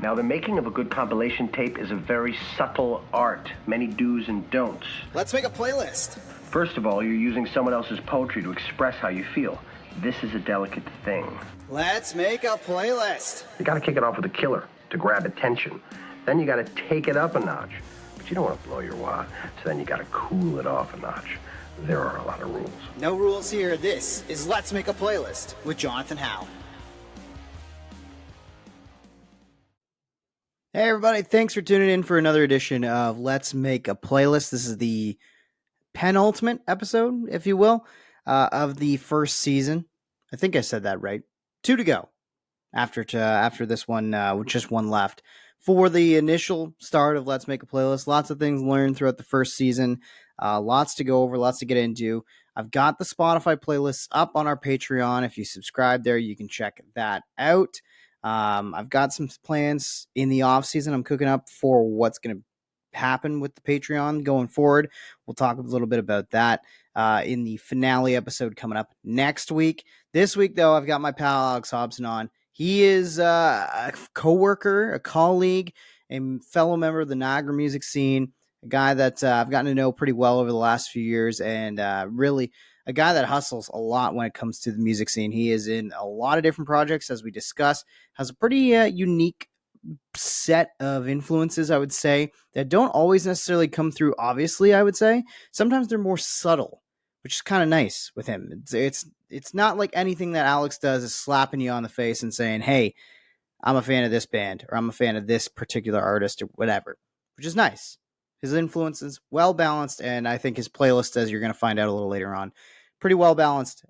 Now, the making of a good compilation tape is a very subtle art, many do's and don'ts. Let's make a playlist. First of all, you're using someone else's poetry to express how you feel. This is a delicate thing. Let's make a playlist. You gotta kick it off with a killer to grab attention. Then you gotta take it up a notch. But you don't want to blow your wad, so then you gotta cool it off a notch. There are a lot of rules. No rules here. This is Let's Make a Playlist with Jonathan Howe. Hey everybody, thanks for tuning in for another edition of Let's Make a Playlist. This is the penultimate episode, if you will, of the first season. I think I said that right. 2 to go after this one, with just one left. For the initial start of Let's Make a Playlist, lots of things learned throughout the first season, lots to go over, lots to get into. I've got the Spotify playlists up on our Patreon. If you subscribe there, you can check that out. I've got some plans in the off season. I'm cooking up for what's going to happen with the Patreon going forward. We'll talk a little bit about that in the finale episode coming up next week. This week, though, I've got my pal Alex Hobson on. He is a coworker, a colleague, a fellow member of the Niagara music scene, a guy that I've gotten to know pretty well over the last few years, and really a guy that hustles a lot when it comes to the music scene. He is in a lot of different projects, as we discuss, has a pretty unique set of influences, I would say, that don't always necessarily come through, obviously, I would say. Sometimes they're more subtle, which is kind of nice with him. It's not like anything that Alex does is slapping you on the face and saying, hey, I'm a fan of this band, or I'm a fan of this particular artist, or whatever, which is nice. His influence is well balanced, and I think his playlist, as you're going to find out a little later on, pretty well balanced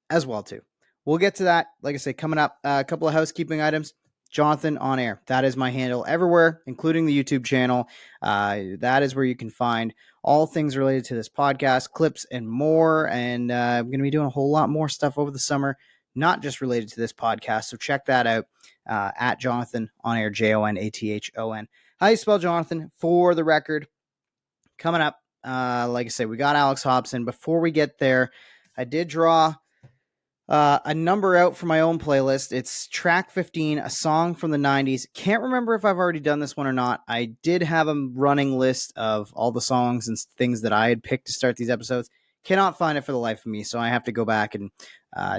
as well, too. We'll get to that, like I say, coming up. A couple of housekeeping items. Jonathan on Air. That is my handle everywhere, including the YouTube channel. That is where you can find all things related to this podcast, clips, and more. And I'm going to be doing a whole lot more stuff over the summer, not just related to this podcast. So check that out at Jonathan on Air, Jonathon. How do you spell Jonathan? For the record, coming up, like I say, we got Alex Hobson. Before we get there, I did draw a number out for my own playlist. It's track 15, a song from the 90s. Can't remember if I've already done this one or not. I did have a running list of all the songs and things that I had picked to start these episodes. Cannot find it for the life of me, so I have to go back and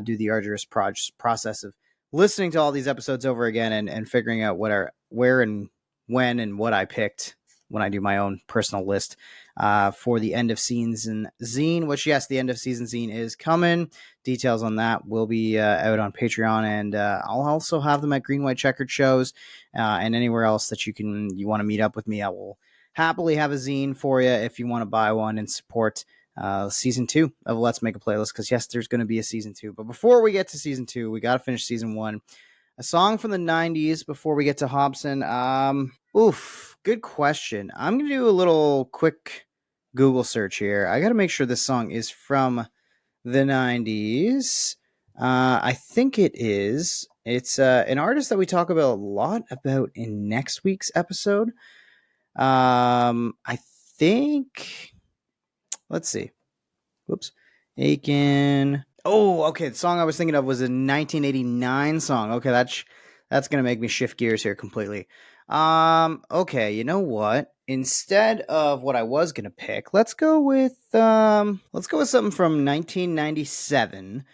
do the arduous process of listening to all these episodes over again and figuring out where and when and what I picked when I do my own personal list for the end of season zine, which, yes, the end of season zine is coming. Details on that will be out on Patreon, and I'll also have them at Green White Checkered shows and anywhere else that you want to meet up with me. I will happily have a zine for you if you want to buy one and support season 2 of Let's Make a Playlist, because, yes, there's going to be a season 2. But before we get to season 2, we got to finish season 1. A song from the 90s before we get to Hobson. Good question. I'm going to do a little quick Google search here. I got to make sure this song is from the 90s. I think it is. It's an artist that we talk about a lot about in next week's episode. I think... Let's see. Whoops. Aiken... Oh, okay. The song I was thinking of was a 1989 song. Okay, that's going to make me shift gears here completely. Okay, you know what? Instead of what I was going to pick, let's go with something from 1997.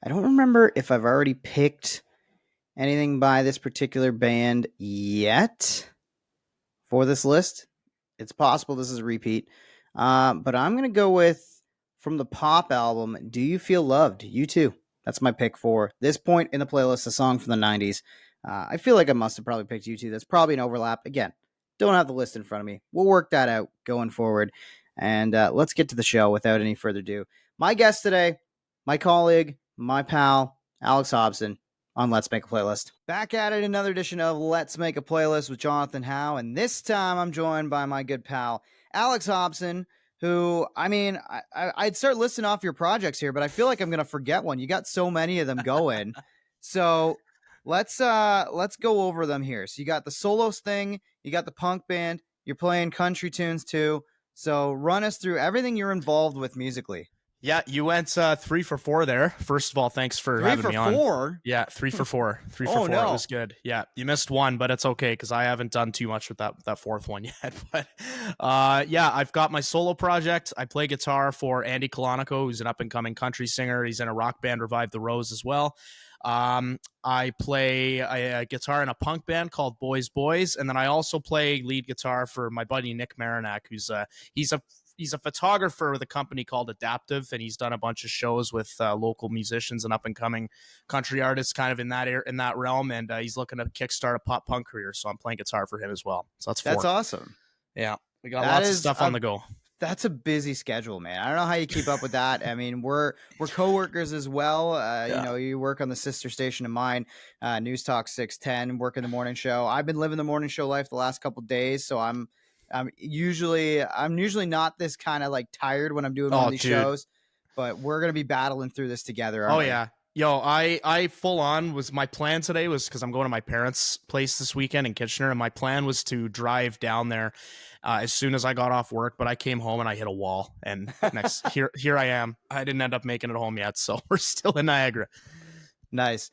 I don't remember if I've already picked anything by this particular band yet for this list. It's possible this is a repeat. But I'm going to go with, from the pop album, Do You Feel Loved? U2. That's my pick for this point in the playlist, a song from the 90s. I feel like I must have probably picked U2. That's probably an overlap. Again, don't have the list in front of me. We'll work that out going forward. And let's get to the show without any further ado. My guest today, my colleague, my pal, Alex Hobson on Let's Make a Playlist. Back at it, another edition of Let's Make a Playlist with Jonathan Howe. And this time I'm joined by my good pal, Alex Hobson, who, I mean, I'd start listing off your projects here, but I feel like I'm going to forget one. You got so many of them going. So let's go over them here. So you got the solos thing, you got the punk band, you're playing country tunes too. So run us through everything you're involved with musically. Yeah, you went 3 for 4 there. First of all, thanks for Three having for me on. four. Yeah, 3 for 4. Three for Oh four. It no. was good. Yeah, you missed one, but it's okay because I haven't done too much with that fourth one yet. But yeah, I've got my solo project. I play guitar for Andy Colonico, who's an up and coming country singer. He's in a rock band, Revive the Rose, as well. I play a guitar in a punk band called Boys Boys, and then I also play lead guitar for my buddy Nick Marinak, who's he's a he's a photographer with a company called Adaptive, and he's done a bunch of shows with local musicians and up and coming country artists, kind of in that realm. And he's looking to kickstart a pop punk career, so I'm playing guitar for him as well. So that's 4. That's awesome. Yeah, we got That lots of is stuff on the go. That's a busy schedule, man. I don't know how you keep up with that. I mean, we're coworkers as well. You know, you work on the sister station of mine, News Talk 610, working the morning show. I've been living the morning show life the last couple of days, so I'm usually not this kind of like tired when I'm doing one of these shows, but we're gonna be battling through this together. Aren't we? Yeah. Yo, I full on was my plan today was because I'm going to my parents' place this weekend in Kitchener, and my plan was to drive down there as soon as I got off work. But I came home and I hit a wall, and here I am. I didn't end up making it home yet, so we're still in Niagara. Nice.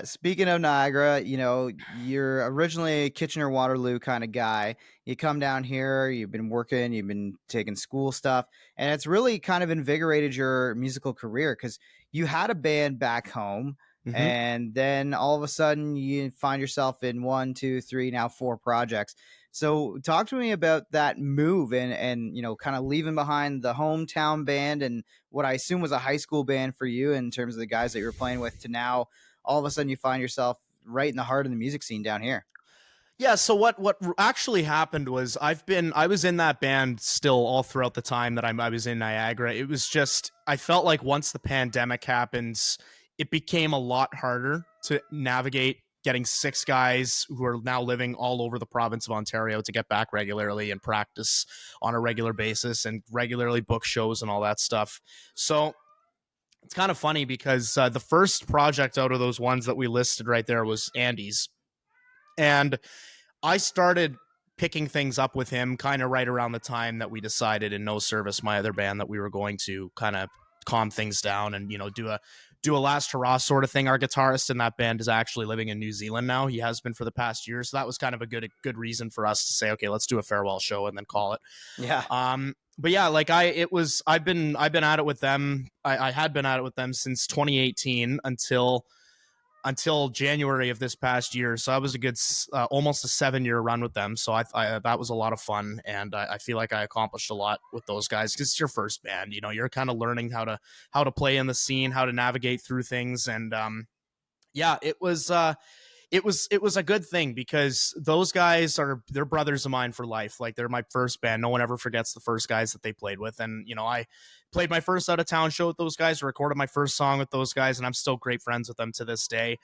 Speaking of Niagara, you know, you're originally a Kitchener Waterloo kind of guy. You come down here, you've been working, you've been taking school stuff, and it's really kind of invigorated your musical career because you had a band back home, and then all of a sudden you find yourself in 1, 2, 3, now 4 projects. So talk to me about that move and you know, kind of leaving behind the hometown band and what I assume was a high school band for you in terms of the guys that you were playing with to now all of a sudden you find yourself right in the heart of the music scene down here. Yeah, so what actually happened was I was in that band still all throughout the time that I was in Niagara. It was just I felt like once the pandemic happened, it became a lot harder to navigate getting 6 guys who are now living all over the province of Ontario to get back regularly and practice on a regular basis and regularly book shows and all that stuff. So it's kind of funny because the first project out of those ones that we listed right there was Andy's. And I started picking things up with him kind of right around the time that we decided in No Service, my other band, that we were going to kind of calm things down and, you know, do a last hurrah sort of thing. Our guitarist in that band is actually living in New Zealand now. He has been for the past year. So that was kind of a good reason for us to say, okay, let's do a farewell show and then call it. Yeah. But yeah, like I've been at it with them. I had been at it with them since 2018 until January of this past year. So that was a good, almost a 7-year run with them. So I that was a lot of fun. And I feel like I accomplished a lot with those guys because it's your first band, you know, you're kind of learning how to play in the scene, how to navigate through things. And yeah, it was a good thing because those guys they're brothers of mine for life. Like they're my first band. No one ever forgets the first guys that they played with. And, you know, I played my first out of town show with those guys, recorded my first song with those guys, and I'm still great friends with them to this day.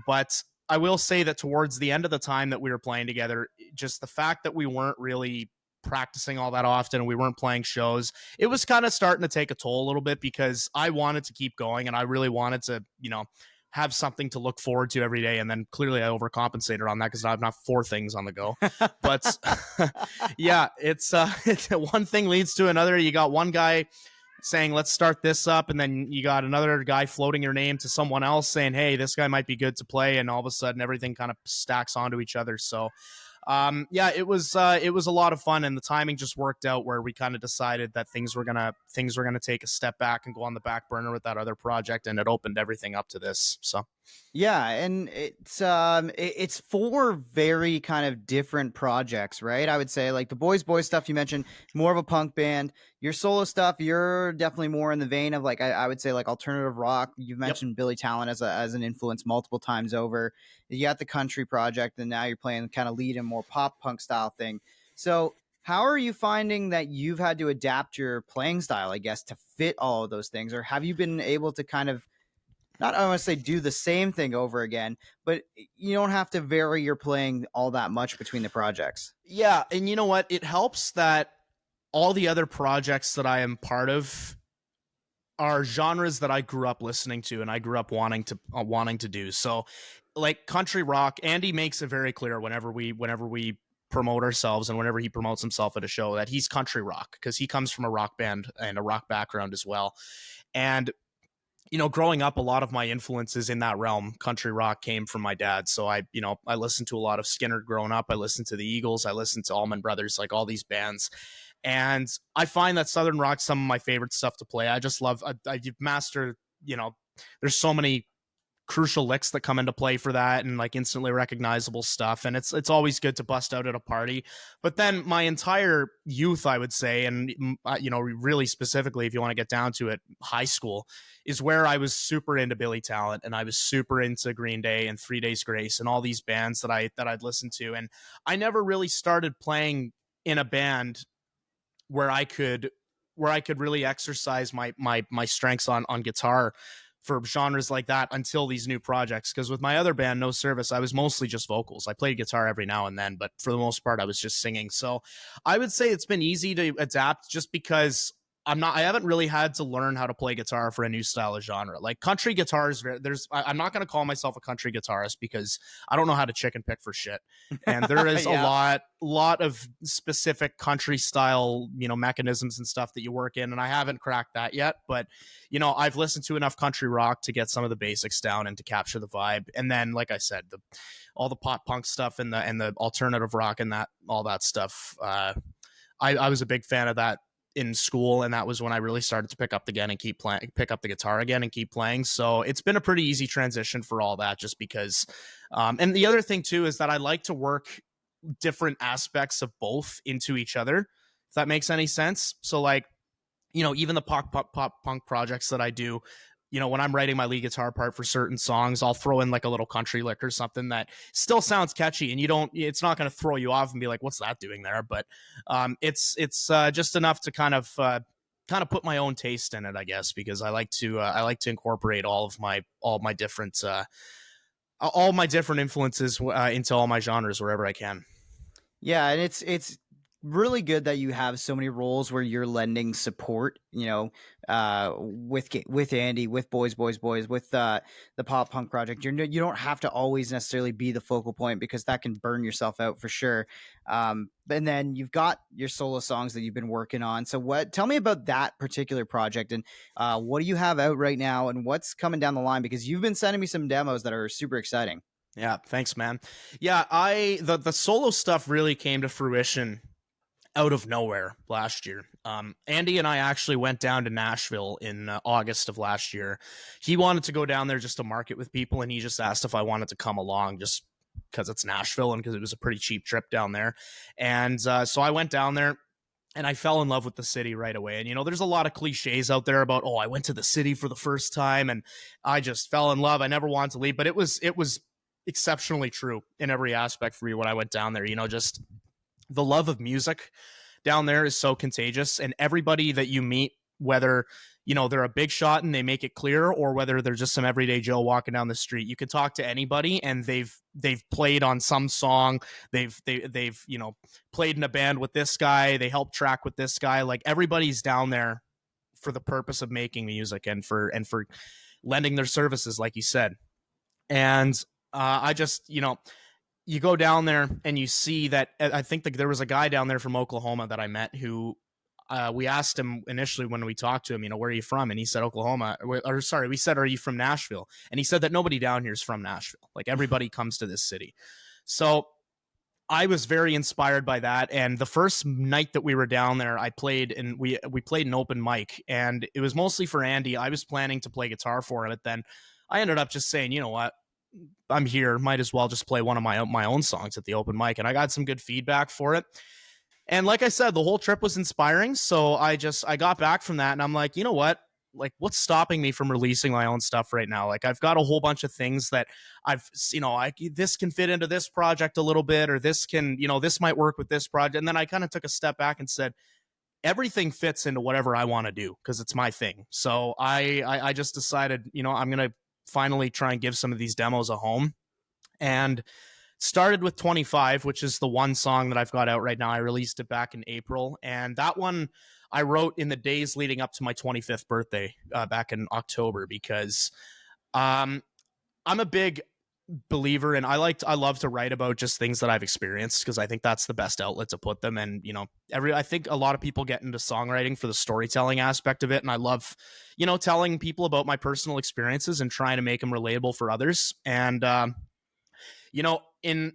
But I will say that towards the end of the time that we were playing together, just the fact that we weren't really practicing all that often and we weren't playing shows, it was kind of starting to take a toll a little bit because I wanted to keep going and I really wanted to, you know, have something to look forward to every day. And then clearly I overcompensated on that because I've not 4 things on the go. But yeah, it's one thing leads to another. You got one guy saying, let's start this up. And then you got another guy floating your name to someone else saying, hey, this guy might be good to play. And all of a sudden everything kind of stacks onto each other. So yeah, it was a lot of fun, and the timing just worked out where we kind of decided that things were gonna take a step back and go on the back burner with that other project, and it opened everything up to this. So Yeah, and it's 4 very kind of different projects, right? I would say like the Boys stuff you mentioned, more of a punk band. Your solo stuff, you're definitely more in the vein of like I would say like alternative rock. You've mentioned Billy Talent as an influence multiple times over. You got the country project, and now you're playing kind of lead and more pop punk style thing. So how are you finding that you've had to adapt your playing style, I guess, to fit all of those things, or have you been able to kind of not I want to say do the same thing over again, but you don't have to vary your playing all that much between the projects. Yeah, and you know what? It helps that all the other projects that I am part of are genres that I grew up listening to and I grew up wanting to do. So like country rock, Andy makes it very clear whenever we promote ourselves, and whenever he promotes himself at a show, that he's country rock, because he comes from a rock band and a rock background as well. And growing up, a lot of my influences in that realm, country rock, came from my dad. So I listened to a lot of Skinner growing up. I listened to the Eagles. I listened to Allman Brothers, like all these bands. And I find that Southern rock's some of my favorite stuff to play. I just love, I've mastered, there's so many crucial licks that come into play for that, and like instantly recognizable stuff, and it's always good to bust out at a party. But then my entire youth, I would say, and really specifically, if you want to get down to it, high school is where I was super into Billy Talent, and I was super into Green Day and 3 Days Grace and all these bands that I'd listened to. And I never really started playing in a band where I could really exercise my strengths on guitar for genres like that until these new projects. Because with my other band, No Service, I was mostly just vocals. I played guitar every now and then, but for the most part, I was just singing. So I would say it's been easy to adapt, just because I haven't really had to learn how to play guitar for a new style of genre. Like country guitars, I'm not going to call myself a country guitarist, because I don't know how to chicken pick for shit. And there is Yeah. a lot of specific country style, mechanisms and stuff that you work in. And I haven't cracked that yet, but I've listened to enough country rock to get some of the basics down and to capture the vibe. And then, like I said, all the pop punk stuff and the alternative rock and all that stuff. I was a big fan of that in school, and that was when I really started to pick up the guitar again and keep playing. So it's been a pretty easy transition for all that, just because and the other thing too is that I like to work different aspects of both into each other, if that makes any sense. So like, even the pop punk projects that I do, when I'm writing my lead guitar part for certain songs, I'll throw in like a little country lick or something that still sounds catchy, and it's not going to throw you off and be like, what's that doing there? But it's just enough to kind of put my own taste in it, I guess, because I like to incorporate all my different influences into all my genres wherever I can. Yeah, and it's really good that you have so many roles where you're lending support, with Andy, with Boys, with the pop punk project. You don't have to always necessarily be the focal point, because that can burn yourself out for sure. And then you've got your solo songs that you've been working on. So tell me about that particular project, and what do you have out right now, and what's coming down the line? Because you've been sending me some demos that are super exciting. Yeah, thanks, man. Yeah, the solo stuff really came to fruition out of nowhere last year. Andy and I actually went down to Nashville in August of last year. He wanted to go down there just to market with people, and he just asked if I wanted to come along, just because it's Nashville and because it was a pretty cheap trip down there. And so I went down there, and I fell in love with the city right away. And there's a lot of cliches out there about, oh, I went to the city for the first time and I just fell in love. I never wanted to leave, but it was exceptionally true in every aspect for me when I went down there. Just the love of music down there is so contagious, and everybody that you meet, whether they're a big shot and they make it clear, or whether they're just some everyday Joe walking down the street, you can talk to anybody and they've played on some song, they've played in a band with this guy, they helped track with this guy. Like, everybody's down there for the purpose of making music and for lending their services, like you said. And I just, you go down there and you see that. I think there was a guy down there from Oklahoma that I met who we asked him initially when we talked to him, where are you from? And he said Oklahoma. Or sorry, we said, are you from Nashville? And he said that nobody down here is from Nashville. Like, everybody comes to this city. So I was very inspired by that. And the first night that we were down there, I played, and we played an open mic, and it was mostly for Andy. I was planning to play guitar for him, but then I ended up just saying, you know what? I'm here, might as well just play one of my own songs at the open mic. And I got some good feedback for it. And like I said, the whole trip was inspiring. So I got back from that, and I'm like, you know what? Like, what's stopping me from releasing my own stuff right now? Like, I've got a whole bunch of things that this can fit into this project a little bit, or this can, this might work with this project. And then I kind of took a step back and said, everything fits into whatever I want to do, because it's my thing. So I just decided, I'm going to finally try and give some of these demos a home, and started with 25, which is the one song that I've got out right now. I released it back in April, and that one I wrote in the days leading up to my 25th birthday back in October, because I'm a big believer and I love to write about just things that I've experienced because I think that's the best outlet to put them. And I think a lot of people get into songwriting for the storytelling aspect of it, and I love telling people about my personal experiences and trying to make them relatable for others. And you know in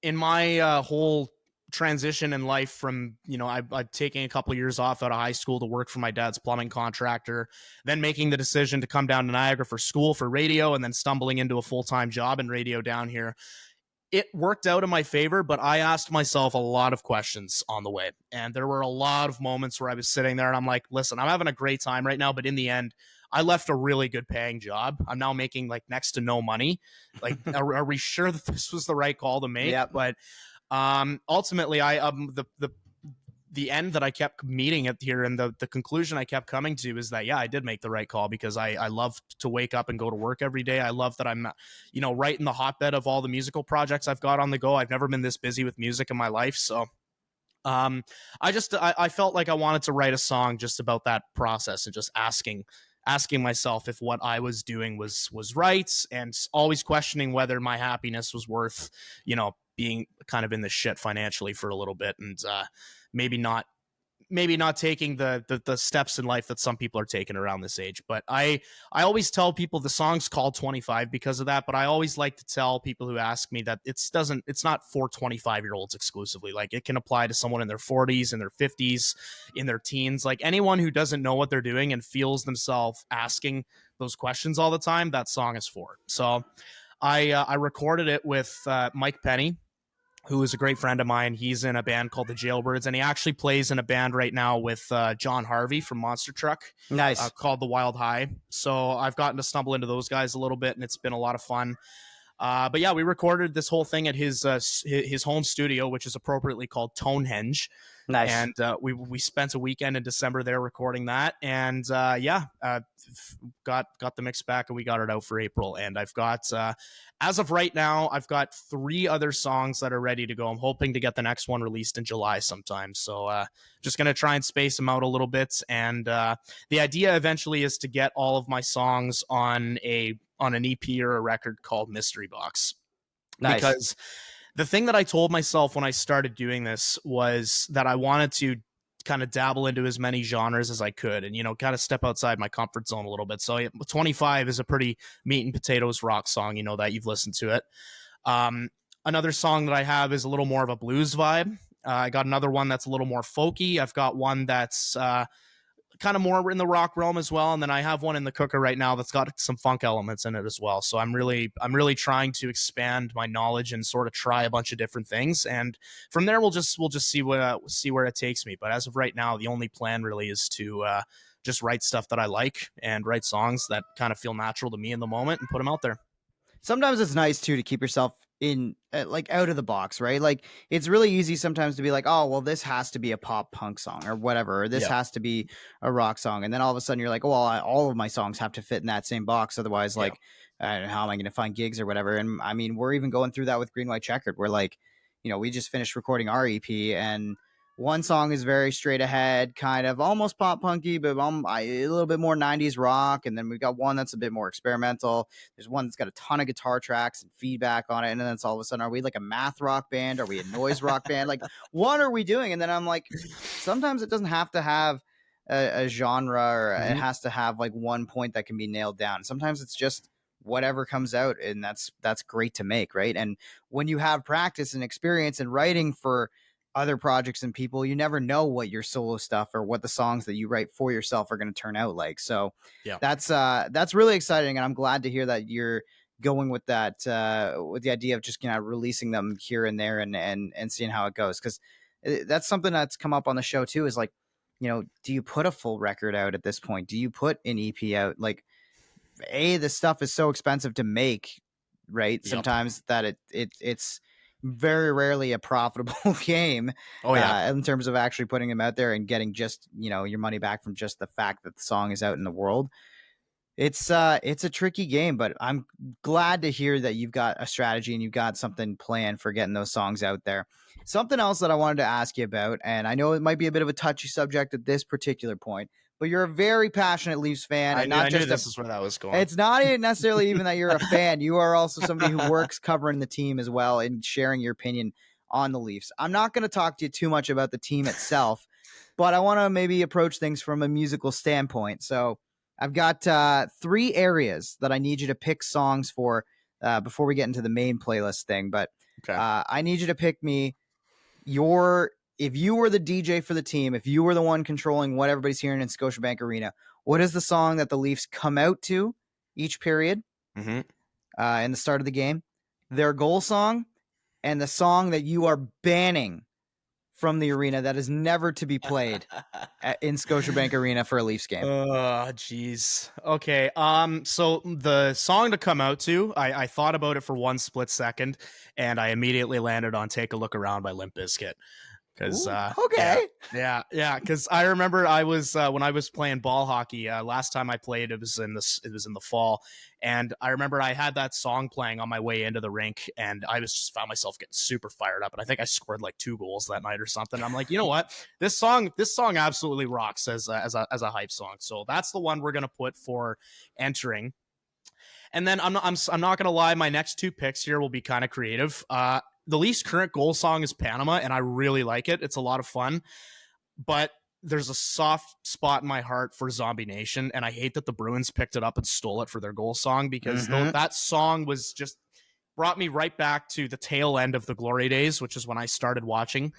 in my whole transition in life from I've taken a couple of years off out of high school to work for my dad's plumbing contractor, then making the decision to come down to Niagara for school for radio, and then stumbling into a full-time job in radio down here. It worked out in my favor, but I asked myself a lot of questions on the way, and there were a lot of moments where I was sitting there and I'm like, listen, I'm having a great time right now, but in the end I left a really good paying job. I'm now making like next to no money. Like are we sure that this was the right call to make? Yep. But ultimately I the end that I kept meeting at here, and the conclusion I kept coming to is that, yeah, I did make the right call, because I love to wake up and go to work every day. I love that I'm, right in the hotbed of all the musical projects I've got on the go. I've never been this busy with music in my life. So I felt like I wanted to write a song just about that process, and just asking myself if what I was doing was right, and always questioning whether my happiness was worth, being kind of in the shit financially for a little bit, and maybe not taking the steps in life that some people are taking around this age. But I always tell people the song's called 25 because of that. But I always like to tell people who ask me that it's not for 25-year-olds exclusively. Like, it can apply to someone in their 40s, in their 50s, in their teens. Like, anyone who doesn't know what they're doing and feels themselves asking those questions all the time, that song is for. So I recorded it with Mike Penny, who is a great friend of mine. He's in a band called the Jailbirds, and he actually plays in a band right now with John Harvey from Monster Truck. Nice. Called the Wild High. So I've gotten to stumble into those guys a little bit, and it's been a lot of fun. But yeah, we recorded this whole thing at his home studio, which is appropriately called Tonehenge. Nice. And we spent a weekend in December there recording that, and got the mix back, and we got it out for April. And I've got as of right now, I've got 3 other songs that are ready to go. I'm hoping to get the next one released in July sometime. So just gonna try and space them out a little bit. And the idea eventually is to get all of my songs on an EP or a record called Mystery Box. Nice. Because the thing that I told myself when I started doing this was that I wanted to kind of dabble into as many genres as I could, and kind of step outside my comfort zone a little bit. So 25 is a pretty meat and potatoes rock song, that you've listened to it. Another song that I have is a little more of a blues vibe. I got another one that's a little more folky. I've got one that's kind of more in the rock realm as well, and then I have one in the cooker right now that's got some funk elements in it as well. So I'm really trying to expand my knowledge and sort of try a bunch of different things, and from there we'll just see where it takes me. But as of right now, the only plan really is to just write stuff that I like, and write songs that kind of feel natural to me in the moment, and put them out there. Sometimes it's nice too to keep yourself in like out of the box, right? Like, it's really easy sometimes to be like, oh, well, this has to be a pop punk song or whatever, or this has to be a rock song, and then all of a sudden you're like, oh, well, all of my songs have to fit in that same box, otherwise, like, I don't know, how am I going to find gigs or whatever? And I mean, we're even going through that with Green White Checkered. We're like, we just finished recording our EP, and one song is very straight ahead, kind of almost pop punky, but a little bit more 90s rock. And then we've got one that's a bit more experimental. There's one that's got a ton of guitar tracks and feedback on it. And then it's all of a sudden, are we like a math rock band? Are we a noise rock band? Like, what are we doing? And then I'm like, sometimes it doesn't have to have a genre, or it has to have like one point that can be nailed down. Sometimes it's just whatever comes out, and that's great to make, right? And when you have practice and experience in writing for other projects and people, you never know what your solo stuff or what the songs that you write for yourself are going to turn out like. So that's really exciting, and I'm glad to hear that you're going with that, with the idea of just releasing them here and there, and seeing how it goes, because that's something that's come up on the show too, is like, do you put a full record out at this point? Do you put an EP out? Like, the stuff is so expensive to make, right? Sometimes that it's very rarely a profitable game. In terms of actually putting them out there and getting just your money back from just the fact that the song is out in the world. It's a tricky game, but I'm glad to hear that you've got a strategy and you've got something planned for getting those songs out there. Something else that I wanted to ask you about, and I know it might be a bit of a touchy subject at this particular point, but you're a very passionate Leafs fan, and not I knew just this is where that was going. It's not necessarily even that you're a fan. You are also somebody who works covering the team as well and sharing your opinion on the Leafs. I'm not going to talk to you too much about the team itself, but I want to maybe approach things from a musical standpoint. So I've got 3 areas that I need you to pick songs for before we get into the main playlist thing. But Okay. I need you to pick me if you were the DJ for the team, if you were the one controlling what everybody's hearing in Scotiabank Arena, what is the song that the Leafs come out to each period in the start of the game, their goal song, and the song that you are banning from the arena that is never to be played in Scotiabank Arena for a Leafs game? Oh, jeez. Okay. So the song to come out to, I thought about it for one split second, and I immediately landed on "Take a Look Around" by Limp Bizkit. Because okay, yeah. Because I remember I was when I was playing ball hockey last time I played. It was in the fall, and I remember I had that song playing on my way into the rink, and I just found myself getting super fired up. And I think I scored like 2 goals that night or something. I'm like, you know what, this song absolutely rocks as a hype song. So that's the one we're gonna put for entering. And then I'm not gonna lie, my next 2 picks here will be kind of creative. The Leafs' current goal song is Panama, and I really like it. It's a lot of fun, but there's a soft spot in my heart for Zombie Nation, and I hate that the Bruins picked it up and stole it for their goal song, because that song was just brought me right back to the tail end of the glory days, which is when I started watching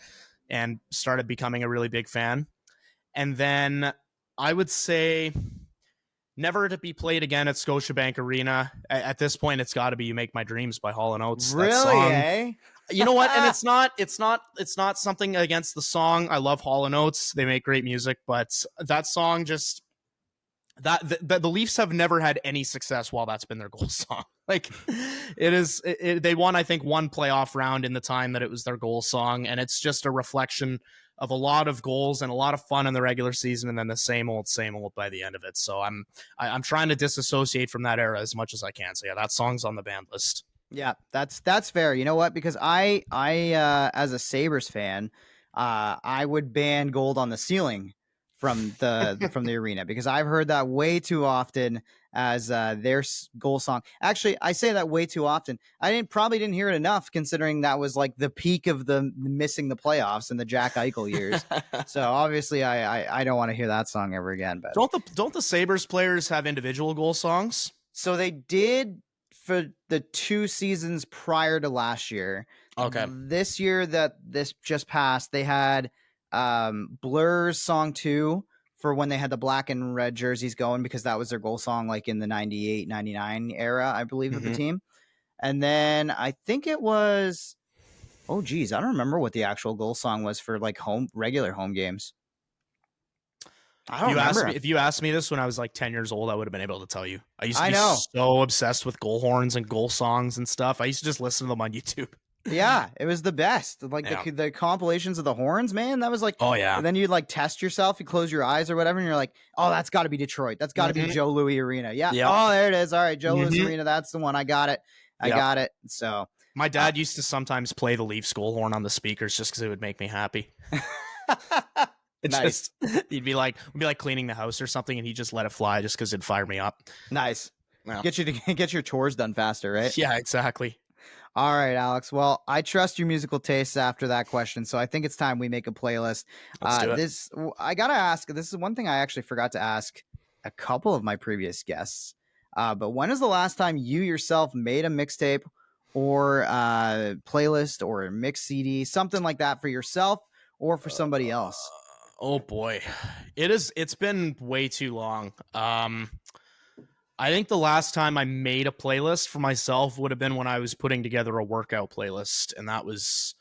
and started becoming a really big fan. And then I would say never to be played again at Scotiabank Arena. At this point, it's got to be "You Make My Dreams" by Hall & Oates. Really, that song, eh? You know what? And it's not something against the song. I love Hall & Oates. They make great music, but that song just the Leafs have never had any success while that's been their goal song. Like they won, I think, 1 playoff round in the time that it was their goal song, and it's just a reflection of a lot of goals and a lot of fun in the regular season, and then the same old by the end of it. So I'm trying to disassociate from that era as much as I can. So yeah, that song's on the banned list. Yeah, that's fair. You know what? Because I as a Sabres fan, I would ban "Gold on the Ceiling" from the arena, because I've heard that way too often as their goal song. Actually, I say that way too often. I probably didn't hear it enough, considering that was like the peak of the missing the playoffs in the Jack Eichel years. So obviously, I don't want to hear that song ever again. But don't the Sabres players have individual goal songs? So they did for the 2 seasons prior to last year. Okay. This year that this just passed, they had Blur's song 2 for when they had the black and red jerseys going, because that was their goal song like in the 98-99 era, I believe, of the team. And then I think it was, oh geez, I don't remember what the actual goal song was for like regular home games. I don't remember. If you asked me this when I was like 10 years old, I would have been able to tell you. I used to be know. so obsessed with goal horns and goal songs and stuff. I used to just listen to them on YouTube. Yeah, it was the best. Like the compilations of the horns, man. That was like, oh yeah. And then you'd like test yourself. You close your eyes or whatever, and you're like, oh, that's got to be Detroit. That's got to be Joe Louis Arena. Yeah. Yep. Oh, there it is. All right, Joe Louis Arena. That's the one. I got it. I got it. So my dad used to sometimes play the Leafs goal horn on the speakers just because it would make me happy. Nice. We'd be like cleaning the house or something, and he'd just let it fly just because it'd fire me up. Nice. Yeah. Get you to get your chores done faster, right? Yeah, exactly. All right, Alex. Well, I trust your musical tastes after that question, so I think it's time we make a playlist. Let's do it. I gotta ask. This is one thing I actually forgot to ask a couple of my previous guests. But when is the last time you yourself made a mixtape or playlist or a mix CD, something like that, for yourself or for somebody else? Oh boy, it's been way too long. I think the last time I made a playlist for myself would have been when I was putting together a workout playlist, and that was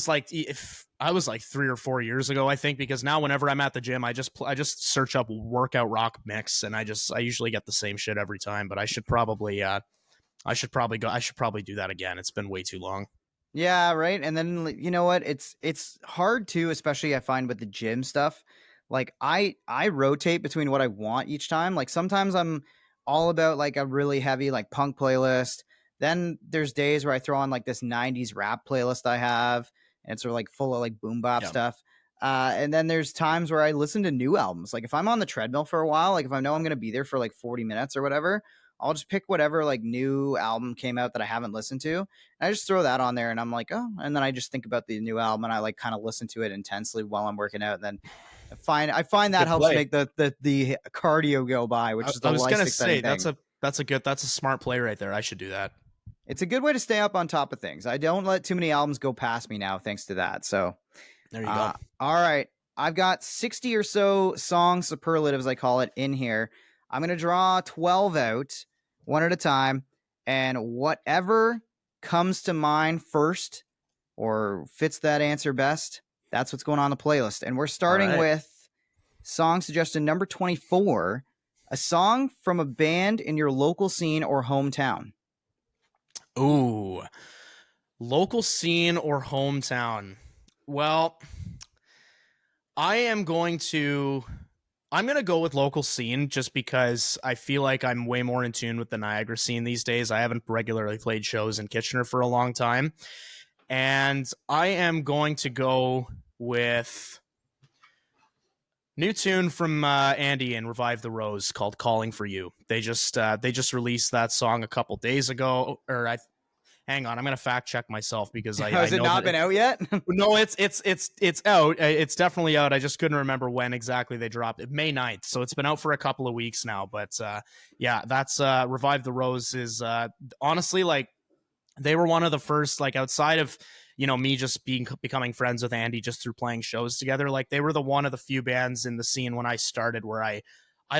like, if I was like 3 or 4 years ago, I think, because now whenever I'm at the gym, I just search up workout rock mix, and I usually get the same shit every time. But I should probably do that again. It's been way too long. Yeah, right. And then, you know what? It's hard too, especially I find with the gym stuff. Like I rotate between what I want each time. Like sometimes I'm all about like a really heavy like punk playlist. Then there's days where I throw on like this 90s rap playlist I have, and it's sort of like full of like boom bap stuff. And then there's times where I listen to new albums. Like if I'm on the treadmill for a while, like if I know I'm going to be there for like 40 minutes or whatever, I'll just pick whatever like new album came out that I haven't listened to. And I just throw that on there and I'm like, oh, and then I just think about the new album and I like kind of listen to it intensely while I'm working out. And then I find that Good helps play. make the cardio go by, which is the I was least gonna exciting say thing. that's a smart play right there. I should do that. It's a good way to stay up on top of things. I don't let too many albums go past me now, thanks to that. So There you go. all right. I've got 60 or so song superlatives, I call it, in here. I'm going to draw 12 out one at a time. And whatever comes to mind first or fits that answer best, that's what's going on the playlist. And we're starting right. with song suggestion number 24, a song from a band in your local scene or hometown. Ooh, local scene or hometown. Well, I'm going to go with local scene just because I feel like I'm way more in tune with the Niagara scene these days. I haven't regularly played shows in Kitchener for a long time. And I am going to go with new tune from Andy and Revive the Rose called "Calling for You." They just released that song a couple days ago. Hang on, I'm gonna fact check myself because Has it not been out yet? No, it's out. It's definitely out. I just couldn't remember when exactly they dropped it. May 9th, so it's been out for a couple of weeks now. But yeah, that's Revive the Rose is honestly like they were one of the first, like outside of me just becoming friends with Andy just through playing shows together. Like they were one of the few bands in the scene when I started where I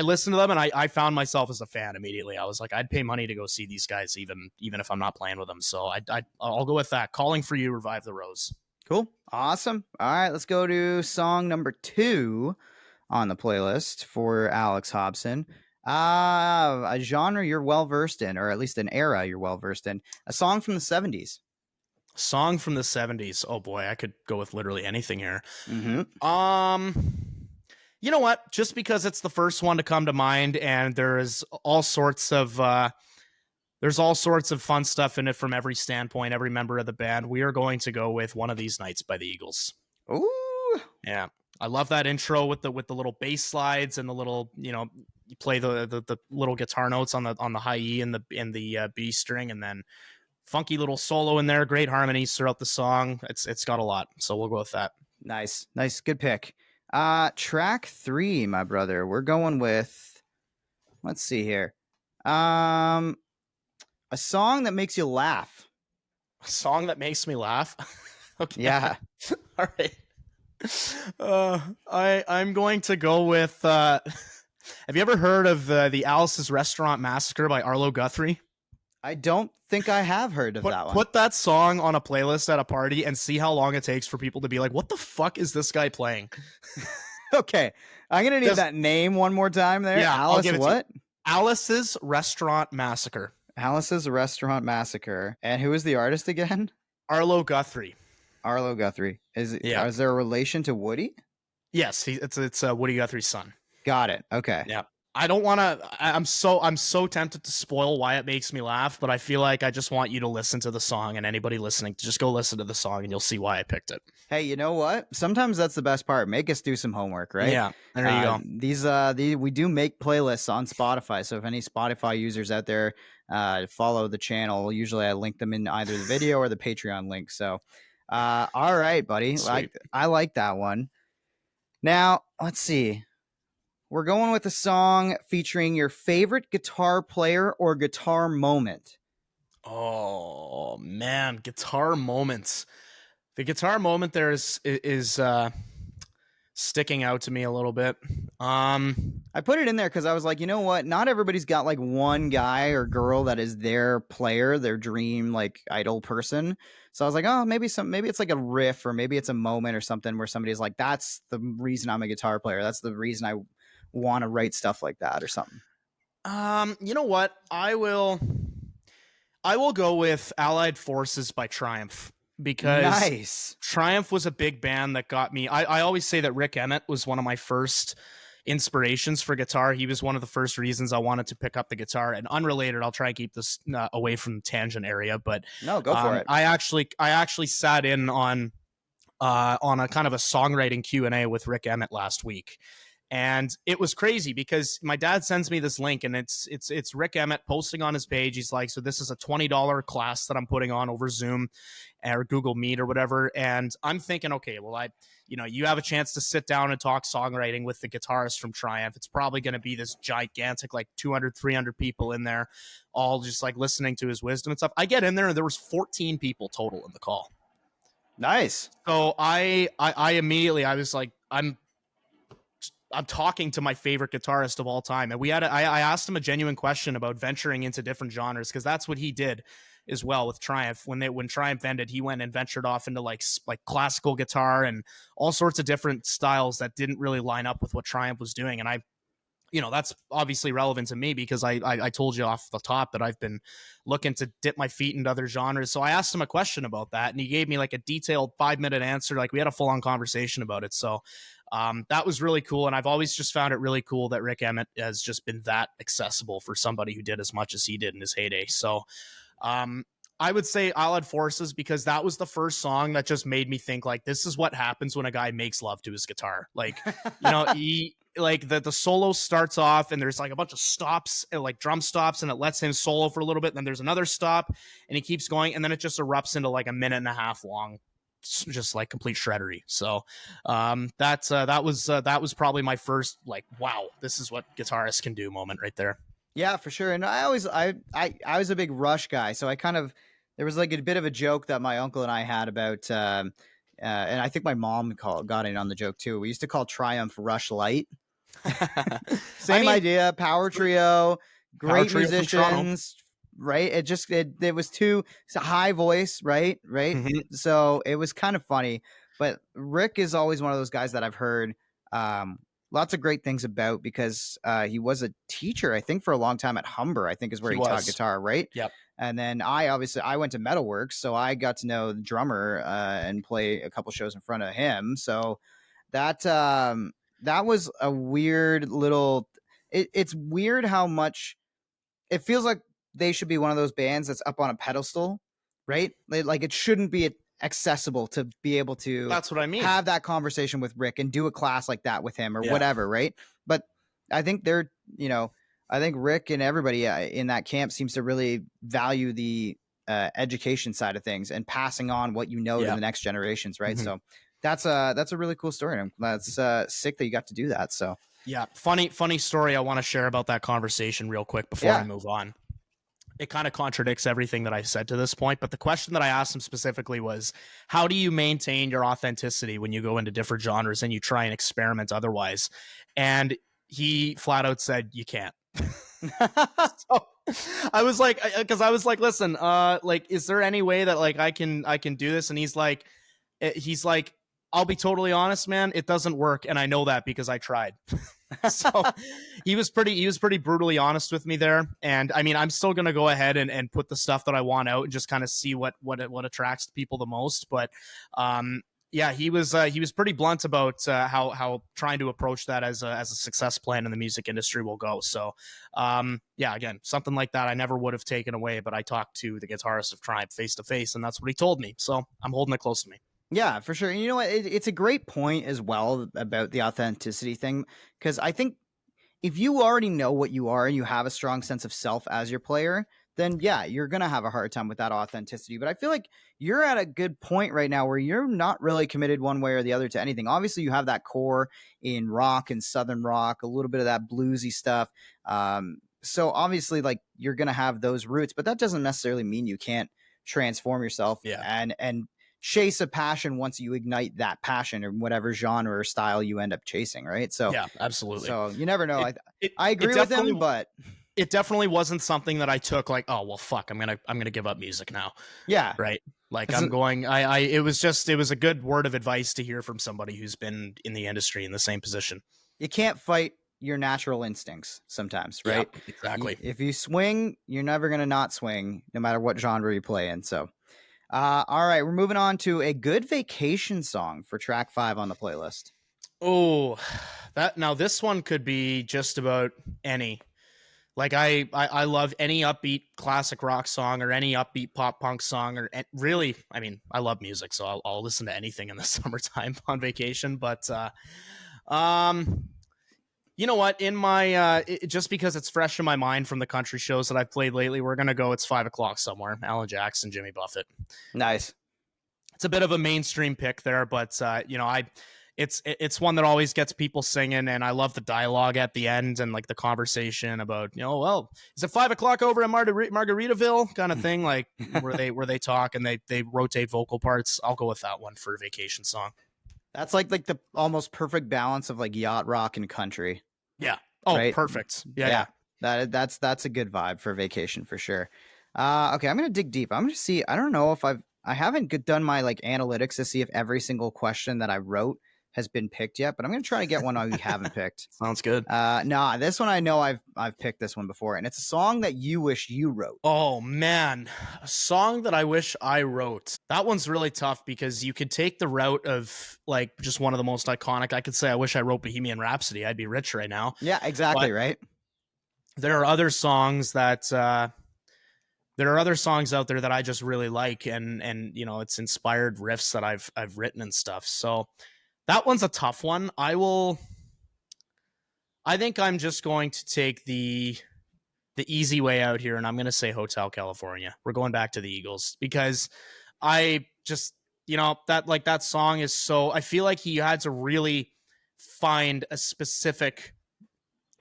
listened to them and I found myself as a fan immediately. I was like, I'd pay money to go see these guys even if I'm not playing with them. So I'll go with that. Calling for You, Revive the Rose. Cool. Awesome. All right, let's go to song number 2 on the playlist for Alex Hobson. A genre you're well versed in, or at least an era you're well versed in. A song from the 70s. Song from the 70s. Oh boy, I could go with literally anything here. Mm-hmm. You know what? Just because it's the first one to come to mind, and there's all sorts of fun stuff in it from every standpoint, every member of the band. We are going to go with One of These Nights by the Eagles. Ooh. Yeah. I love that intro with the little bass slides and the little, you play the little guitar notes on the high E and the B string, and then funky little solo in there, great harmonies throughout the song. It's got a lot. So we'll go with that. Nice. Good pick. Track 3, my brother. We're going with, let's see here. A song that makes you laugh. A song that makes me laugh. Okay. Yeah. All right. I'm going to go with have you ever heard of the Alice's Restaurant Massacre by Arlo Guthrie? I don't think I have heard of that one. Put that song on a playlist at a party and see how long it takes for people to be like, what the fuck is this guy playing? Okay. I'm going to need that name one more time there. Yeah, Alice, I'll give it what? Alice's Restaurant Massacre. Alice's Restaurant Massacre. And who is the artist again? Arlo Guthrie. Arlo Guthrie. Is there a relation to Woody? Yes, it's Woody Guthrie's son. Got it. Okay. Yeah. I don't want to. I'm so tempted to spoil why it makes me laugh, but I feel like I just want you to listen to the song, and anybody listening, just go listen to the song, and you'll see why I picked it. Hey, you know what? Sometimes that's the best part. Make us do some homework, right? Yeah. There you go. We do make playlists on Spotify, so if any Spotify users out there follow the channel, usually I link them in either the video or the Patreon link. So, all right, buddy. I like that one. Now, let's see. We're going with a song featuring your favorite guitar player or guitar moment. Oh man, guitar moments. The guitar moment there is sticking out to me a little bit. I put it in there because I was like, you know what? Not everybody's got like one guy or girl that is their player, their dream like idol person. So I was like, oh, maybe it's like a riff, or maybe it's a moment or something where somebody's like, that's the reason I'm a guitar player. That's the reason I want to write stuff like that or something. You know what? I will go with Allied Forces by Triumph, because nice. Triumph was a big band that got me. I always say that Rick Emmett was one of my first inspirations for guitar. He was one of the first reasons I wanted to pick up the guitar. And unrelated, I'll try and keep this away from the tangent area, but no, go for it. I actually sat in on on a kind of a songwriting Q&A with Rick Emmett last week. And it was crazy because my dad sends me this link, and it's Rick Emmett posting on his page. He's like, so this is a $20 class that I'm putting on over Zoom or Google Meet or whatever. And I'm thinking, okay, well, you have a chance to sit down and talk songwriting with the guitarist from Triumph. It's probably going to be this gigantic, like 200, 300 people in there, all just like listening to his wisdom and stuff. I get in there and there was 14 people total in the call. Nice. So I immediately, I was like, I'm talking to my favorite guitarist of all time. And I asked him a genuine question about venturing into different genres, because that's what he did as well with Triumph. When Triumph ended, he went and ventured off into like classical guitar and all sorts of different styles that didn't really line up with what Triumph was doing. And that's obviously relevant to me because I told you off the top that I've been looking to dip my feet into other genres. So I asked him a question about that, and he gave me like a detailed 5-minute answer. Like, we had a full on conversation about it. So that was really cool. And I've always just found it really cool that Rick Emmett has just been that accessible for somebody who did as much as he did in his heyday. So I would say Allied Forces, because that was the first song that just made me think, like, this is what happens when a guy makes love to his guitar. Like, he like the solo starts off and there's like a bunch of stops, like drum stops, and it lets him solo for a little bit. Then there's another stop and he keeps going, and then it just erupts into like a minute and a half long, just like complete shreddery. So that was probably my first like, wow, this is what guitarists can do moment right there. Yeah, for sure. And I was a big Rush guy, so there was like a bit of a joke that my uncle and I had about and I think my mom got in on the joke too. We used to call Triumph Rush Light. Same idea, power trio, great musicians, right? It was it's a high voice, right? Mm-hmm. So it was kind of funny. But Rick is always one of those guys that I've heard lots of great things about, because he was a teacher, I think, for a long time at Humber, I think is where he taught guitar, right? Yep. And then I went to Metalworks, so I got to know the drummer and play a couple shows in front of him. So that was a weird little. It's weird how much it feels like they should be one of those bands that's up on a pedestal, right? Like it shouldn't be accessible to be able to. That's what I mean. Have that conversation with Rick and do a class like that with him or whatever, right? But I think I think Rick and everybody in that camp seems to really value the education side of things and passing on what to the next generations, right? Mm-hmm. So that's a really cool story. And that's sick that you got to do that. So yeah, funny story I want to share about that conversation real quick before I move on. It kind of contradicts everything that I've said to this point, but the question that I asked him specifically was, how do you maintain your authenticity when you go into different genres and you try and experiment otherwise? And he flat out said, you can't. So I was like, listen, like, is there any way that like I can do this? And he's like, I'll be totally honest, man, it doesn't work, and I know that because I tried. So he was pretty brutally honest with me there. And I mean, I'm still gonna go ahead and put the stuff that I want out and just kind of see what attracts people the most. But yeah, he was pretty blunt about how trying to approach that as a success plan in the music industry will go. So yeah, again, something like that I never would have taken away, but I talked to the guitarist of Triumph face to face, and that's what he told me. So I'm holding it close to me. Yeah, for sure. And you know what? It's a great point as well about the authenticity thing, because I think if you already know what you are and you have a strong sense of self as your player, then yeah, you're going to have a hard time with that authenticity. But I feel like you're at a good point right now where you're not really committed one way or the other to anything. Obviously, you have that core in rock and southern rock, a little bit of that bluesy stuff. So obviously, like, you're going to have those roots, but that doesn't necessarily mean you can't transform yourself and chase a passion once you ignite that passion or whatever genre or style you end up chasing, right? So yeah, absolutely. So you never know. I agree with him, but it definitely wasn't something that I took like, oh well, fuck, I'm gonna give up music now. Yeah, right. Like it was a good word of advice to hear from somebody who's been in the industry in the same position. You can't fight your natural instincts sometimes, right? Yeah, exactly. If you swing, you're never gonna not swing, no matter what genre you play in. So. All right, we're moving on to a good vacation song for track 5 on the playlist. Oh, this one could be just about any. Like I love any upbeat classic rock song or any upbeat pop punk song or really, I mean, I love music, so I'll listen to anything in the summertime on vacation. But you know what? In my just because it's fresh in my mind from the country shows that I've played lately, we're gonna go. It's 5 o'clock somewhere. Alan Jackson, Jimmy Buffett. Nice. It's a bit of a mainstream pick there, but it's one that always gets people singing, and I love the dialogue at the end and like the conversation about, well, is it 5 o'clock over in Margaritaville kind of thing, like where they talk and they rotate vocal parts. I'll go with that one for a vacation song. That's like the almost perfect balance of like yacht rock and country. Yeah. Oh, right? Perfect. Yeah. That's a good vibe for vacation for sure. Okay, I'm gonna dig deep. I'm gonna see. I don't know if I haven't done my like analytics to see if every single question that I wrote has been picked yet, but I'm gonna try to get one we haven't picked. Sounds good. Nah, this one I know I've picked this one before, and it's a song that you wish you wrote. Oh man, a song that I wish I wrote. That one's really tough because you could take the route of like just one of the most iconic. I could say I wish I wrote Bohemian Rhapsody. I'd be rich right now. Yeah, exactly, but right. There are other songs that there are other songs out there that I just really like, and it's inspired riffs that I've written and stuff. So that one's a tough one. I think I'm just going to take the easy way out here, and I'm going to say Hotel California. We're going back to the Eagles because I just, that song is so, I feel like he had to really find a specific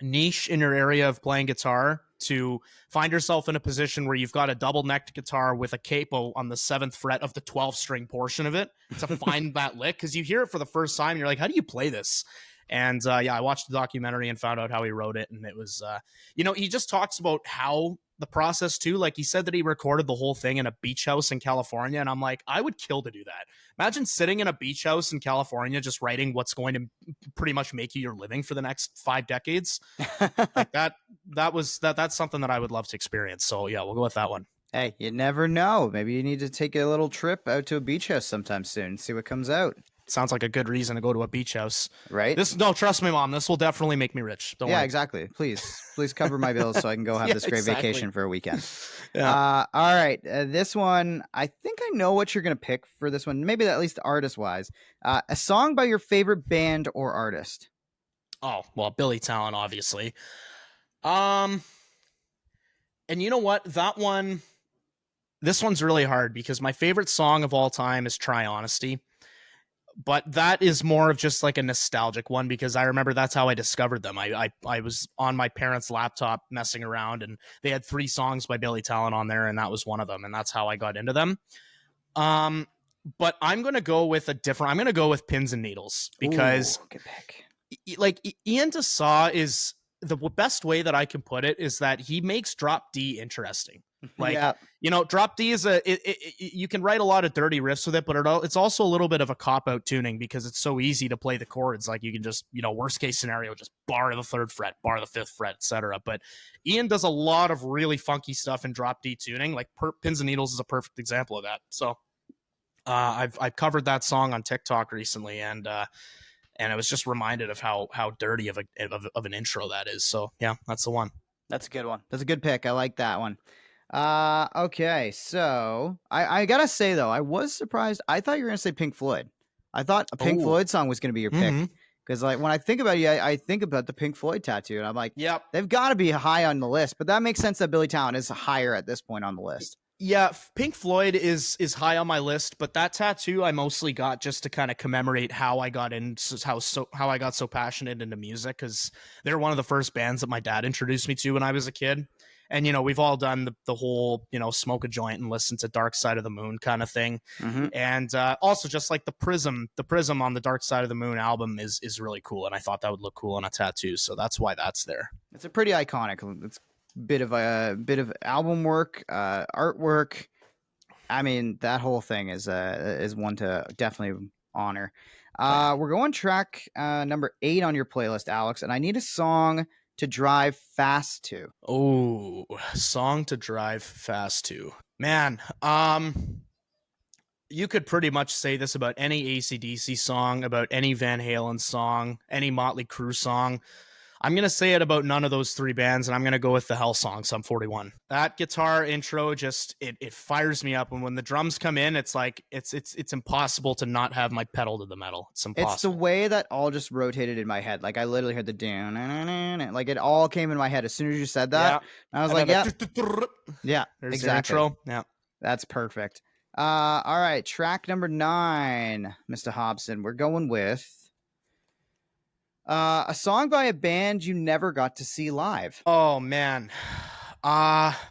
niche in your area of playing guitar to find yourself in a position where you've got a double-necked guitar with a capo on the 7th fret of the 12-string portion of it to find that lick, because you hear it for the first time and you're like, how do you play this? And I watched the documentary and found out how he wrote it, and it was he just talks about how the process too. Like, he said that he recorded the whole thing in a beach house in California, and I'm like, I would kill to do that. Imagine sitting in a beach house in California just writing what's going to pretty much make you your living for the next 5 decades. Like that's something that I would love to experience. So yeah, we'll go with that one. Hey, you never know. Maybe you need to take a little trip out to a beach house sometime soon, see what comes out. Sounds like a good reason to go to a beach house, right? Trust me, Mom, this will definitely make me rich. Don't worry. Exactly. Please cover my bills so I can go have this great vacation for a weekend. Yeah. All right, this one, I think I know what you're gonna pick for this one. Maybe at least artist wise, a song by your favorite band or artist. Oh well, Billy Talent, obviously. And you know what? This one's really hard because my favorite song of all time is Try Honesty. But that is more of just like a nostalgic one because I remember that's how I discovered them. I was on my parents' laptop messing around, and they had 3 songs by Billy Talent on there, and that was one of them, and that's how I got into them. But I'm gonna go with I'm gonna go with Pins and Needles because good pick. Like Ian DeSaw is the best way that I can put it is that he makes Drop D interesting. Like, Drop D is you can write a lot of dirty riffs with it, but it's also a little bit of a cop-out tuning because it's so easy to play the chords. Like, you can just, worst case scenario, just bar the 3rd fret, bar the 5th fret, etc. But Ian does a lot of really funky stuff in Drop D tuning. Like, Pins and Needles is a perfect example of that. So I've covered that song on TikTok recently, and I was just reminded of how dirty of an intro that is. So yeah, that's the one. That's a good one. That's a good pick. I like that one. Okay, so I gotta say though, I was surprised. I thought you were gonna say Pink Floyd. I thought a Pink Floyd song was gonna be your pick because, like, when I think about you, I think about the Pink Floyd tattoo, and I'm like, yep, they've got to be high on the list. But that makes sense that Billy Talent is higher at this point on the list. Yeah, Pink Floyd is high on my list, but that tattoo I mostly got just to kind of commemorate how I got how I got so passionate into music, because they're one of the first bands that my dad introduced me to when I was a kid. And, we've all done the whole, smoke a joint and listen to Dark Side of the Moon kind of thing. Mm-hmm. And also just like the prism on the Dark Side of the Moon album is really cool. And I thought that would look cool on a tattoo. So that's why that's there. It's a pretty iconic. It's a bit of album work, artwork. I mean, that whole thing is one to definitely honor. We're going track number 8 on your playlist, Alex. And I need a song to drive fast to. Oh, song to drive fast to. Man, you could pretty much say this about any AC/DC song, about any Van Halen song, any Motley Crue song. I'm going to say it about none of those three bands, and I'm going to go with the Hell song, Sum 41. That guitar intro just, it fires me up. And when the drums come in, it's like, it's impossible to not have my pedal to the metal. It's impossible. It's the way that all just rotated in my head. Like I literally heard the down, like it all came in my head as soon as you said that. I was like, yeah, There's exactly. the intro. Yeah. That's perfect. All right, track number 9, Mr. Hobson. We're going with a song by a band you never got to see live. Oh man.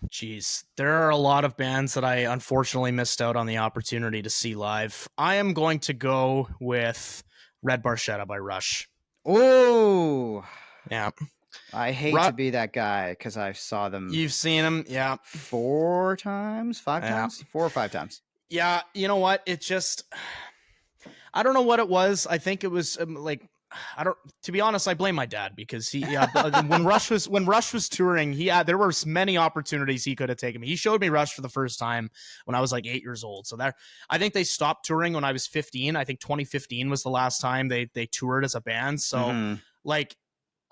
Geez. There are a lot of bands that I unfortunately missed out on the opportunity to see live. I am going to go with Red Barchetta by Rush. Oh. Yeah. I hate to be that guy because I saw them. You've seen them, yeah. 4 times, 5 times? 4 or 5 times. Yeah, you know what? It just, I don't know what it was. I think it was to be honest, I blame my dad because when Rush was touring, there were many opportunities he could have taken me. He showed me Rush for the first time when I was like 8 years old. So I think they stopped touring when I was 15. I think 2015 was the last time they toured as a band. So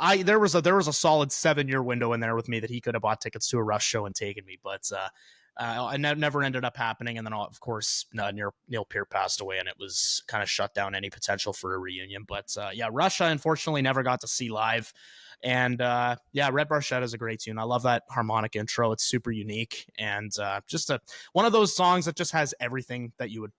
there was a solid 7-year window in there with me that he could have bought tickets to a Rush show and taken me, but I never ended up happening. And then of course Neil Peart passed away, and it was kind of shut down any potential for a reunion. But Rush I unfortunately never got to see live. And Red Barchetta is a great tune. I love that harmonic intro. It's super unique, and just one of those songs that just has everything that you would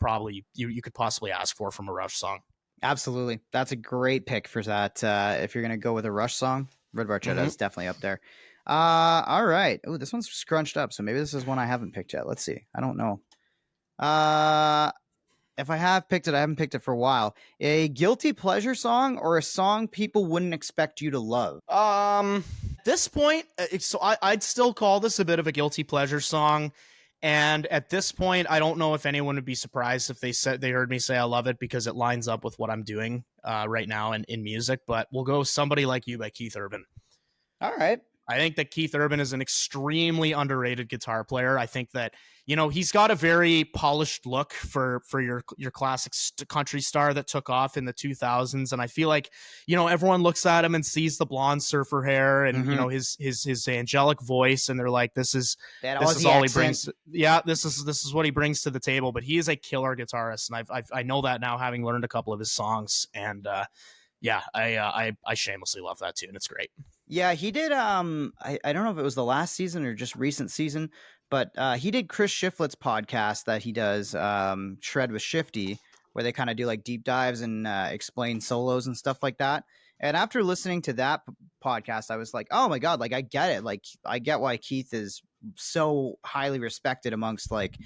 you could possibly ask for from a Rush song. Absolutely. That's a great pick for that. If you're going to go with a Rush song, Red Barchetta is definitely up there. All right. Oh, this one's scrunched up, so maybe this is one I haven't picked yet. Let's see. I don't know. If I have picked it, I haven't picked it for a while. A guilty pleasure song or a song people wouldn't expect you to love? At this point, I'd still call this a bit of a guilty pleasure song. And at this point, I don't know if anyone would be surprised if they heard me say I love it, because it lines up with what I'm doing right now in music. But we'll go Somebody Like You by Keith Urban. All right. I think that Keith Urban is an extremely underrated guitar player. I think that, he's got a very polished look for your classic country star that took off in the 2000s. And I feel like, everyone looks at him and sees the blonde surfer hair and, his angelic voice. And they're like, this is all he brings. This is what he brings to the table. But he is a killer guitarist. And I know that now, having learned a couple of his songs. And I shamelessly love that tune. It's great. Yeah, he did. I don't know if it was the last season or just recent season, but he did Chris Shiflett's podcast that he does, Shred with Shifty, where they kind of do like deep dives and explain solos and stuff like that. And after listening to that podcast, I was like, oh my God, like I get it. Like I get why Keith is so highly respected amongst like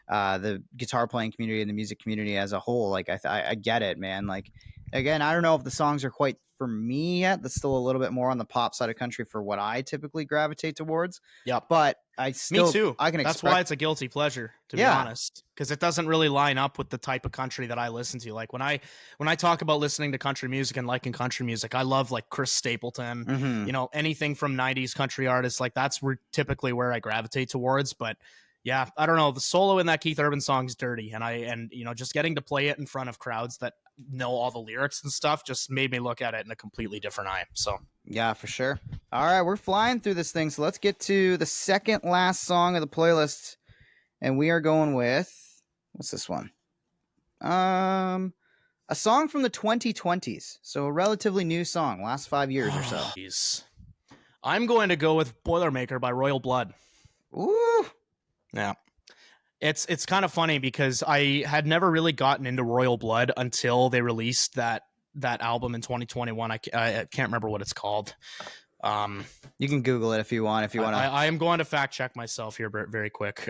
the guitar playing community and the music community as a whole. Like I get it, man. Like, again, I don't know if the songs are quite for me yet. That's still a little bit more on the pop side of country for what I typically gravitate towards. Yeah, but me too. That's why it's a guilty pleasure, to be honest, because it doesn't really line up with the type of country that I listen to. Like when I talk about listening to country music and liking country music, I love like Chris Stapleton, anything from 90s country artists. Like that's typically where I gravitate towards. But yeah, I don't know. The solo in that Keith Urban song is dirty. And just getting to play it in front of crowds that know all the lyrics and stuff just made me look at it in a completely different eye. So yeah, for sure. All right, we're flying through this thing. So let's get to the second last song of the playlist. And we are going with, what's this one? A song from the 2020s. So a relatively new song, last 5 years or so. Jeez. I'm going to go with Boilermaker by Royal Blood. Ooh. Yeah. It's kind of funny because I had never really gotten into Royal Blood until they released that album in 2021. I can't remember what it's called. You can Google it if you want. I am going to fact check myself here very quick.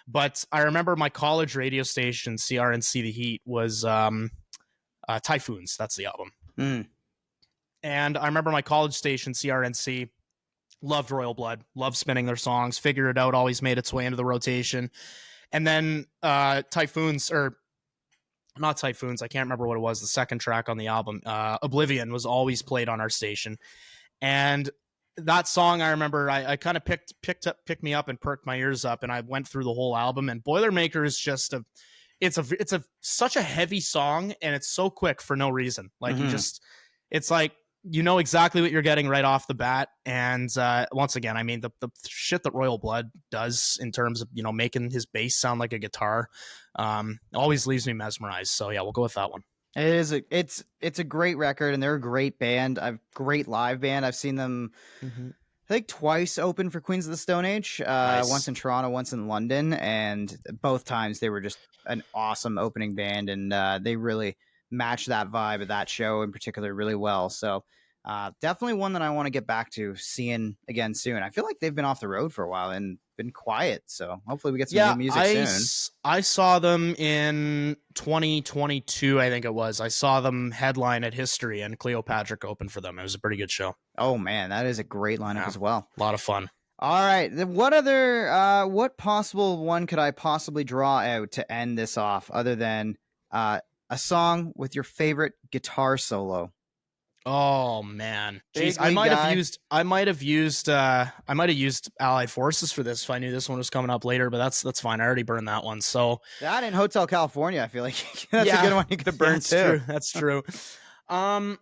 But I remember my college radio station, CRNC The Heat, was Typhoons. That's the album. Mm. And I remember my college station, CRNC, loved Royal Blood, loved spinning their songs, Figure It Out always made its way into the rotation. And then Typhoons, or not Typhoons, I can't remember what it was, the second track on the album, Oblivion, was always played on our station. And that song, I remember, I kind of picked me up and perked my ears up, and I went through the whole album. And Boilermaker is just such a heavy song, and it's so quick for no reason. Like it's like you know exactly what you're getting right off the bat. And once again, I mean, the shit that Royal Blood does in terms of, you know, making his bass sound like a guitar, always leaves me mesmerized. So yeah, we'll go with that one. It is it's a great record, and they're a great band. Great live band. I've seen them, I think, twice open for Queens of the Stone Age. Nice. Once in Toronto, once in London, and both times they were just an awesome opening band, and they really matched that vibe of that show in particular really well. So definitely one that I want to get back to seeing again soon. I feel like they've been off the road for a while and been quiet, so hopefully we get some new music soon. I saw them in 2022, I think it was. I saw them headline at History, and Cleopatra opened for them. It was a pretty good show. Oh man, that is a great lineup as well. A lot of fun. All right, then what possible one could I possibly draw out to end this off other than a song with your favorite guitar solo? Oh man, jeez, Big league guy. I might have used Allied Forces for this if I knew this one was coming up later, but that's fine. I already burned that one. So That in Hotel California, I feel like that's a good one you could have burned too. True. That's true. Fun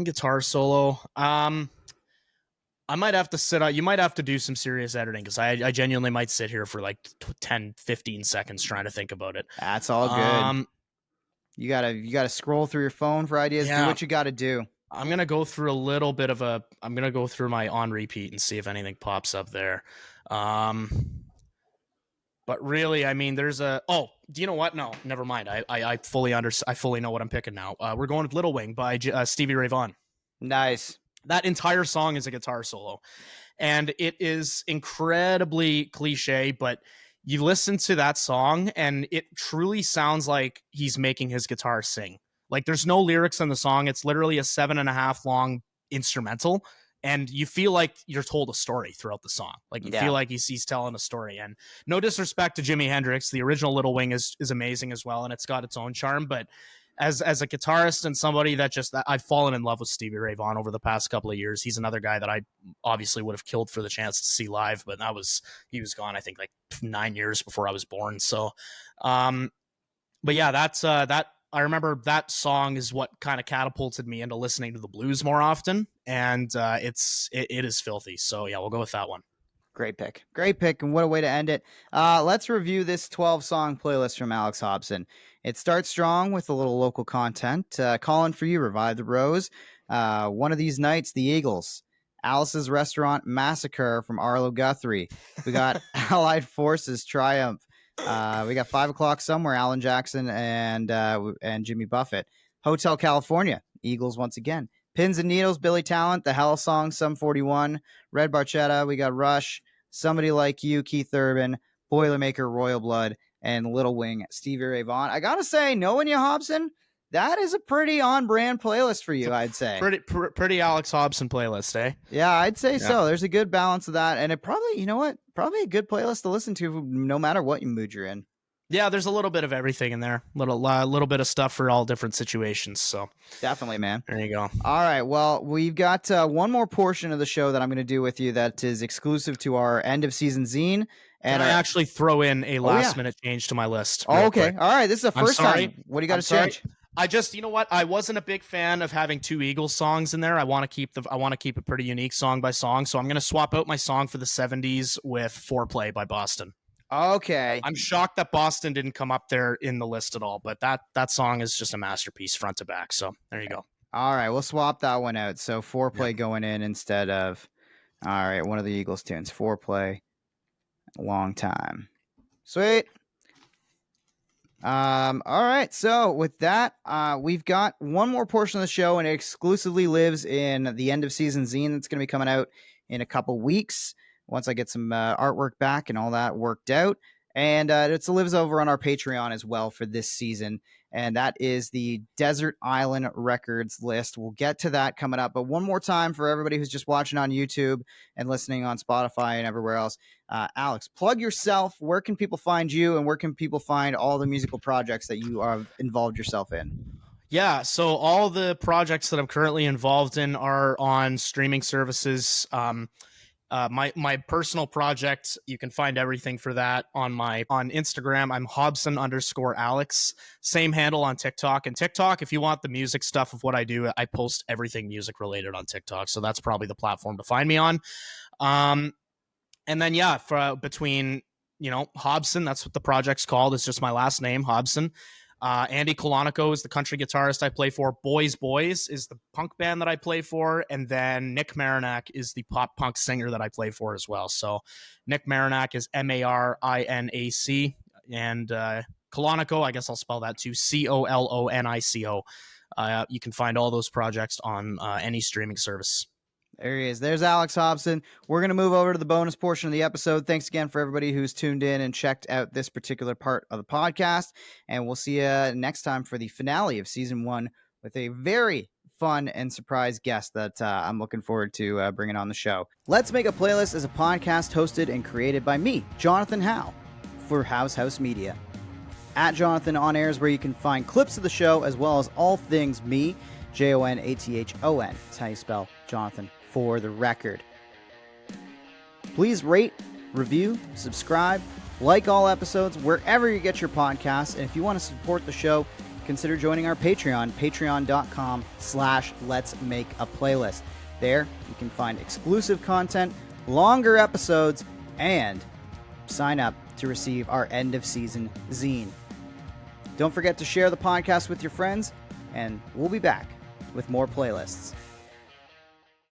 guitar solo. I might have to sit out. You might have to do some serious editing because I genuinely might sit here for like 10, 15 seconds trying to think about it. That's all good. You gotta scroll through your phone for ideas. Do what you gotta do. I'm gonna go through I'm gonna go through my on repeat and see if anything pops up there. But really, I mean, do you know what? No, never mind. I fully know what I'm picking now. We're going with Little Wing by Stevie Ray Vaughan. Nice. That entire song is a guitar solo, and it is incredibly cliche, but you listen to that song and it truly sounds like he's making his guitar sing. Like there's no lyrics in the song. It's literally a 7.5 long instrumental, and you feel like you're told a story throughout the song. Like you feel like he's telling a story. And no disrespect to Jimi Hendrix, the original Little Wing is amazing as well, and it's got its own charm, but as a guitarist and somebody that I've fallen in love with Stevie Ray Vaughan over the past couple of years. He's another guy that I obviously would have killed for the chance to see live, but he was gone, I think, like 9 years before I was born. So, but yeah, that I remember that song is what kind of catapulted me into listening to the blues more often. And it is filthy. So yeah, we'll go with that one. Great pick. And what a way to end it. Let's review this 12-song playlist from Alex Hobson. It starts strong with a little local content. Calling for You, Revive the Rose. One of These Nights, The Eagles. Alice's Restaurant, Massacre from Arlo Guthrie. We got Allied Forces, Triumph. We got 5 O'Clock Somewhere, Alan Jackson and Jimmy Buffett. Hotel California, Eagles once again. Pins and Needles, Billy Talent, The Hell Song, Sum 41, Red Barchetta, we got Rush, Somebody Like You, Keith Urban, Boilermaker, Royal Blood, and Little Wing, Stevie Ray Vaughan. I gotta say, knowing you, Hobson, that is a pretty on-brand playlist for you, I'd say. Pretty Alex Hobson playlist, eh? Yeah, I'd say so. There's a good balance of that, and it probably, you know what, probably a good playlist to listen to no matter what mood you're in. Yeah, there's a little bit of everything in there. Little bit of stuff for all different situations. So definitely, man. There you go. All right. Well, we've got one more portion of the show that I'm going to do with you that is exclusive to our end of season zine. And I actually throw in a last minute change to my list. Oh, okay. Quick. All right. This is the first time. What do you got to change? You know what? I wasn't a big fan of having 2 Eagles songs in there. I want to keep a pretty unique song by song. So I'm going to swap out my song for the 70s with Foreplay by Boston. Okay. I'm shocked that Boston didn't come up there in the list at all, but that song is just a masterpiece front to back. So there you go. All right. We'll swap that one out. So Foreplay going in instead of, all right, one of the Eagles tunes. Foreplay, Long Time. Sweet. All right. So with that, we've got one more portion of the show, and it exclusively lives in the end of season zine that's going to be coming out in a couple weeks once I get some artwork back and all that worked out. And it lives over on our Patreon as well for this season. And that is the Desert Island Records list. We'll get to that coming up. But one more time for everybody who's just watching on YouTube and listening on Spotify and everywhere else. Alex, plug yourself. Where can people find you, and where can people find all the musical projects that you have involved yourself in? Yeah, so all the projects that I'm currently involved in are on streaming services. My personal project, you can find everything for that on Instagram. I'm Hobson_Alex. Same handle on TikTok. And TikTok, if you want the music stuff of what I do, I post everything music related on TikTok. So that's probably the platform to find me on. And then between Hobson, that's what the project's called. It's just my last name, Hobson. Andy Colonico is the country guitarist I play for. Boys is the punk band that I play for. And then Nick Marinac is the pop punk singer that I play for as well. So Nick Marinac is Marinac. And Colonico, I guess I'll spell that too, Colonico. You can find all those projects on any streaming service. There he is. There's Alex Hobson. We're going to move over to the bonus portion of the episode. Thanks again for everybody who's tuned in and checked out this particular part of the podcast. And we'll see you next time for the finale of season 1 with a very fun and surprise guest that I'm looking forward to bringing on the show. Let's Make a Playlist is a podcast hosted and created by me, Jonathan Howe, for House Media. At Jonathan On Air is where you can find clips of the show as well as all things me, Jonathon. That's how you spell Jonathan, for the record. Please rate, review, subscribe, like all episodes wherever you get your podcasts. And if you want to support the show, consider joining our Patreon, patreon.com/Let's Make a Playlist. There you can find exclusive content, longer episodes, and sign up to receive our end of season zine. Don't forget to share the podcast with your friends, and we'll be back with more playlists.